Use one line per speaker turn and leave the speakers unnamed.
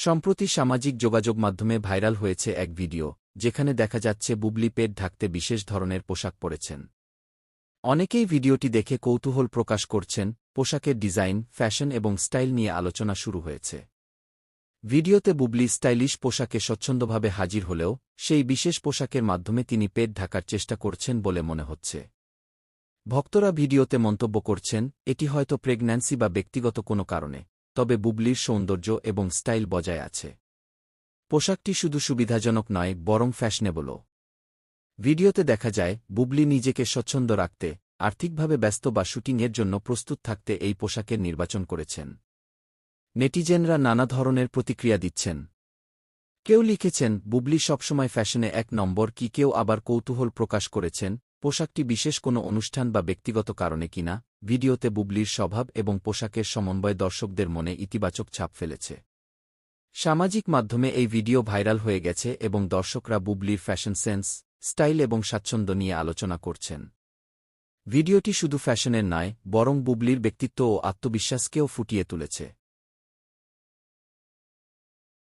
সম্প্রতি সামাজিক যোগাযোগ মাধ্যমে ভাইরাল হয়েছে এক ভিডিও, যেখানে দেখা যাচ্ছে বুবলি পেট ঢাকতে বিশেষ ধরনের পোশাক পরেছেন। অনেকেই ভিডিওটি দেখে কৌতূহল প্রকাশ করছেন। পোশাকের ডিজাইন, ফ্যাশন এবং স্টাইল নিয়ে আলোচনা শুরু হয়েছে। ভিডিওতে বুবলি স্টাইলিশ পোশাকে স্বচ্ছন্দভাবে হাজির হলেও সেই বিশেষ পোশাকের মাধ্যমে তিনি পেট ঢাকার চেষ্টা করছেন বলে মনে হচ্ছে। ভক্তরা ভিডিওতে মন্তব্য করছেন, এটি হয়তো প্রেগন্যান্সি বা ব্যক্তিগত কোনো কারণে, তবে বুবলির সৌন্দর্য এবং স্টাইল বজায় আছে। পোশাকটি শুধু সুবিধাজনক নয়, বরং ফ্যাশনেবলও। ভিডিওতে দেখা যায়, বুবলি নিজেকে স্বচ্ছন্দ রাখতে, আর্থিকভাবে ব্যস্ত বা শুটিংয়ের জন্য প্রস্তুত থাকতে এই পোশাকের নির্বাচন করেছেন। নেটিজেনরা নানা ধরনের প্রতিক্রিয়া দিচ্ছেন। কেউ লিখেছেন, বুবলি সবসময় ফ্যাশনে এক নম্বর, কেউ আবার কৌতূহল প্রকাশ করেছেন পোশাকটি বিশেষ কোনো অনুষ্ঠান বা ব্যক্তিগত কারণে কিনা। ভিডিওতে বুবলির স্বভাব এবং পোশাকের সমন্বয় দর্শকদের মনে ইতিবাচক ছাপ ফেলেছে। সামাজিক মাধ্যমে এই ভিডিও ভাইরাল হয়ে গেছে এবং দর্শকরা বুবলির ফ্যাশন সেন্স, স্টাইল এবং স্বাচ্ছন্দ্য নিয়ে আলোচনা করছেন। ভিডিওটি শুধু ফ্যাশনের নয়, বরং বুবলির ব্যক্তিত্ব ও আত্মবিশ্বাসকেও ফুটিয়ে তুলেছে।